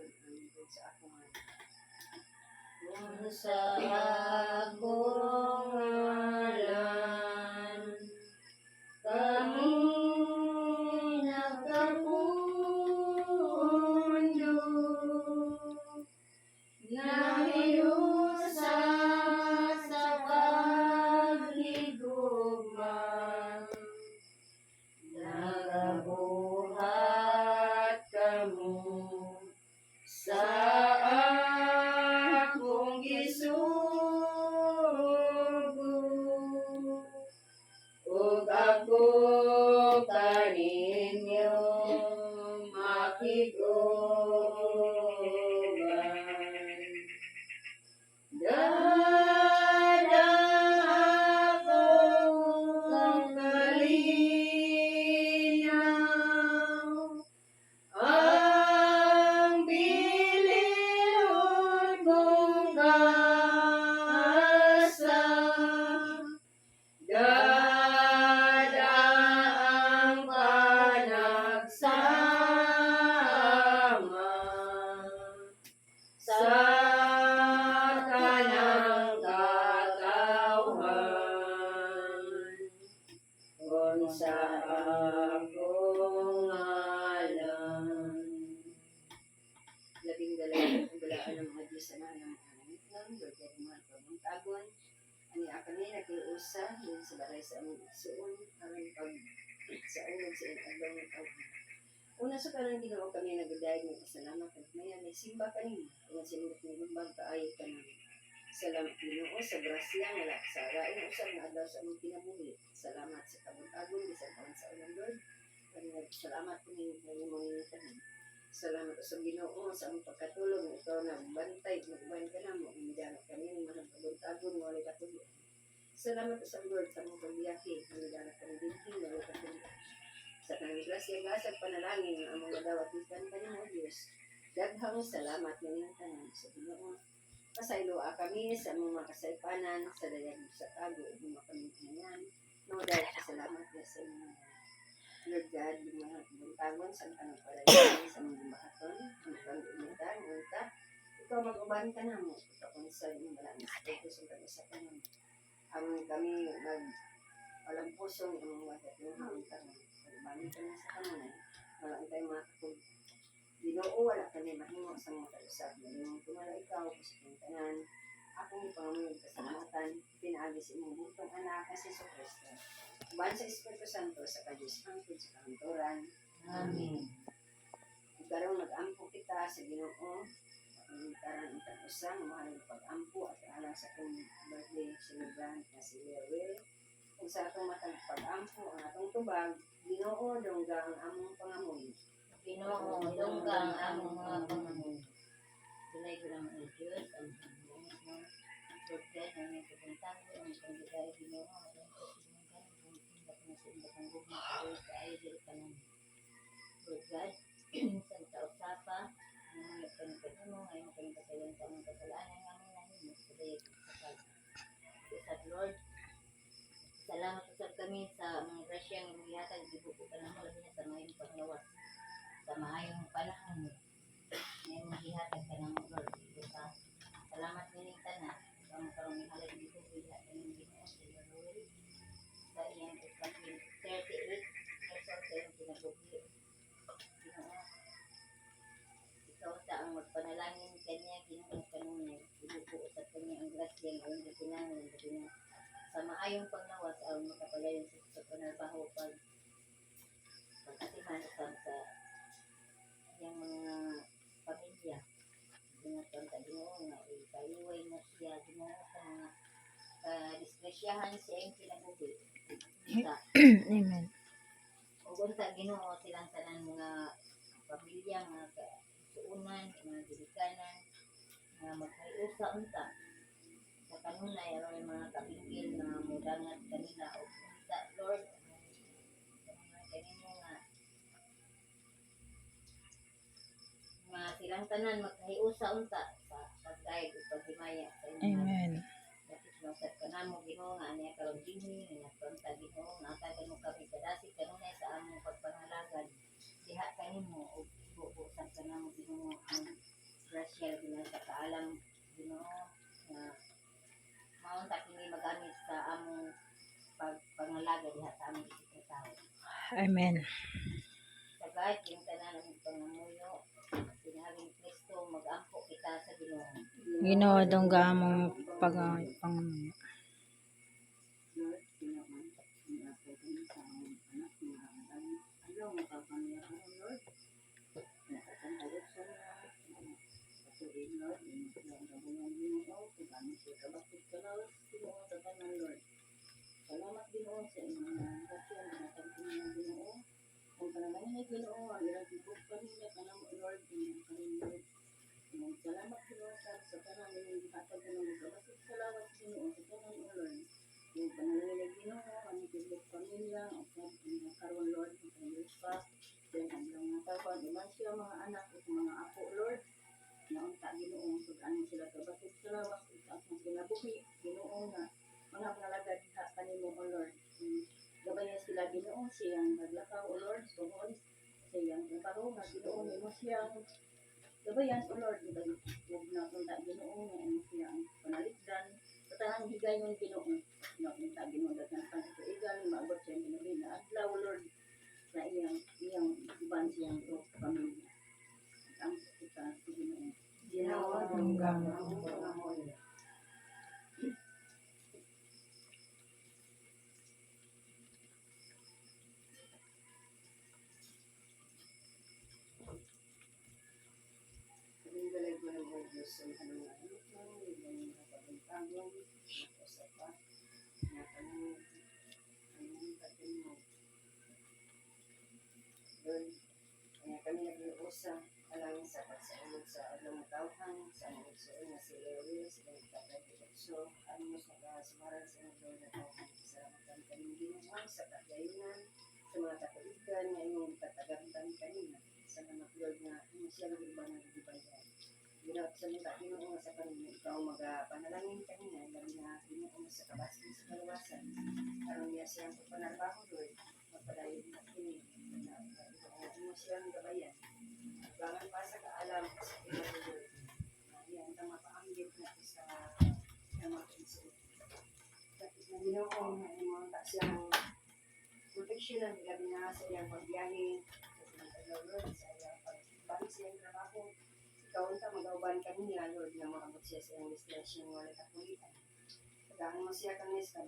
ang sa ako nga. Kung sa akong ngalan, kami nagkapundo, nahiusa sa paghigugma, nagabuhat kamo sa akong gisugo, ug ako kaninyo makiguban. Dadang akong kalinaw, ang bilihon kong kaasa, dadaang panagsama sa kanang katawhan. Kung sa akong ngalan. Labing galaan ng mga Diyos sa mga nangitlong, Lord, kaya mga pagmuntagon, ani akan ni nag-iusa, din sa balay sa among igsuon, aron pag sa unod sa inaglaw ng tawhan. Una sa kanang Ginoo kami nagdayeg ng pasalamat at maya may simba kanimo, kung sinunod ng lumbag kaayo ka namin. Salamat Ginoo sa grasya nga sa lain usab nga adlaw sa among kinabuhi. Salamat sa kabuntagon bisan pa sa unang Lord. Salamat po ninyo ng imong tanan. Salamat sa Ginoo sa among pagkatulong nga ikaw na bantay nagbayan ka namo umidana kami ng mga kabuntagon nga walay katuloy. Salamat sa Lord sa among pagbiyahe umidana kami dinhi nga walay katuloy. Sa kanang grasya gasag panalangin nga among madawat ikan kanimo Dios. Daghang salamat nining tanan sa Ginoo. Pasayloa kami sa mga kasaypanan sa dayag sa tago ug mga pamilya. No dahil salamat niya sa inyo. Lord God, yung mga buntagon sa kanang palayan sa mga bahaton, ang pag-umitan, unta, ikaw mag-uban ka na mo, ikaw kung sa inyong malamang sa pusong kami sa kanang. Ang kami nag-alampusong ang mga haong tanong. Mag-ubanin ka na sa kanang. Walang tayo mga kapag Ginoo, wala ka na mahingo sa mga kausap. Yung tumala ikaw, kusipin tanan, akong pangamuyon kasalamatan, pinaagis imong butong anak na si Kristo. Uban sa Espiritu Santo sa Diyos hangtod sa kahanturan. Amen. Karong nag-ampo kita sa Ginoo, ang karang itag-usang mahal ng pag-ampo at alang sa akong birthday celebrant na si Will. Kung sa atong matang pag-ampo ang atong tubag, Ginoo dongga ang among pangamoy. Ginoo dongga ang among mga pangamoy. Dunay ko lang ang Diyos, ang pagbuhat mo, pagkat ng mga kapuntahan, ang pagkakay Ginoo, ang pagkakay kung tindak na sa indak ang gugma, karoy ka ay dil ka ng Lord God, sa kausapa, ang mga panipagano, ngayon ang panipagkayan sa mga kasalanan ng aming nahimos, sa dayag sa pag. Sa Lord, salamat usap kami sa mga grasya ng buhihatag, ibuko ka ng malabi na sa mayong panglawas, sa mayong panahon, ngayon buhihatag ka ng Lord, salamat nining tanan, sa mga karong ihalay dito, buhihatag ng Ginoo, sa Lord, sa iyang 38 years old sa iyong pinabuhi. Ginoo, ikaw sa ang magpanalangin kanya, Ginoo kanunay, ibuko usap kanya ang grasya ng iyong pinangan, sa maayong panglawas ang makapalayon sa panarbaho pag-atiman sa iyang mga pamilya. Ginoo sa Ginoo nga ipaliway na siya, Ginoo sa mga disgrasyahan sa iyong kinabuhi. Amen. O unta Ginoo silang tanan mga pamilya nga suunan, mga didikanan, nga magkayusa unta sa kanunay aron mga kapingil na mudangat kanila o unta Lord sa mga kanino nga silang tanan magkahiusa unta sa pagdayeg ug paghimaya sa inyong Amen. Dapat masad ka na mo Ginoo nga niya karong dinhi nga pronta Ginoo nga tagan mo kami kadasi kanunay sa among pagpangalagan diha kanimo ug ibubusan ka na mo Ginoo ang grasya gina sa kaalam Ginoo nga maon ta kini magamit sa among pangalaga diha sa among isip tao. Amen. Sagad yung tanan ng pangamuyo sinabi ni Kristo mag-ampo kita sa Ginoo. Ginoo dungga mong pang Lord, pinamantak niya ako kami sa aming anak mga anak. Ano, makapaniya ko, Lord. Nakatanggalot sa lahat. Patuloy, Lord. Inulang gabungan Ginoo. Kagano siya kabakit ka na, Ginoo, sa tanan, Lord. Salamat, Ginoo, sa inyong kasyan. Nakatanggalot ng Ginoo. Kung panalangin ay Ginoo, ang ilang tibok kanina, kanang Lord, inyong kanina, Lord. Salamat, Ginoo, sa tanan, inyong hatag ka ng magkabakit sa lawas, Ginoo, sa tanan, Lord. Yung pananginig Ginoo, ang tibok pamilya, ang karon Lord, ang pangilip pa, then ang mga tawag, iman siya mga anak at mga apo, Lord, na unta Ginoo, so ano sila kabakit sa lawas, itaas ng kinabuhi, Ginoo na, mga pangalagad diha kanimo, O Lord. Gabayan sila Ginoo, siyang naglakaw, O Lord, tungkol, siyang trabaho, na Ginoo, mo siyang gabayan, O Lord, huwag na unta Ginoo, na ano siyang panaligdan, sa tanang higayon Ginoo, na unta Ginoo, dagan pang ituigan, maabot siya Ginoo, na adlaw, Lord, na iyang iban siyang pamilya. Ang kita sa Ginoo. Ginoo, dungga ang pangamuyo. Kaming balay ko ng mga Diyos sa mga anak mo, yung mga pagbantagon, mga usapa, na kanang katin mo. Lord, kaya kami nag-iusa, alang sa pagsaunod sa adlang tawhan, sa mga igsoon na si Leo, sila nagkakagigotso, ano mo sa kasamaran sa mga Lord na tawhan, sa mga kaming Ginoo, sa kagayunan, sa mga kataligan, na inyong katagagdan kanina, sa mga Lord na ano siya ng iba ng ibayan. Ginoo, sa mga Ginoo sa kanina, ikaw magapanalangin kanina, labi na Ginoo sa kabasin sa kalawasan, karon niya siyang panarbaho, Lord, magpadayon na kini, na ano siyang gabayan. Bangan pa sa kaalam sa Lord. Yan, ang mapaanggit na sa mga kinso. Kapit na Ginoo, ay mga siyang proteksyonan, labi na sa iyang pagbiyahe, sa Lord, sa iyang pagbalik sa iyang trabaho. Ikaw ang mag-auban kanina, Lord, na maabot siya sa iyang destination, wala kapulitan. Pagkaan mo siya kanis,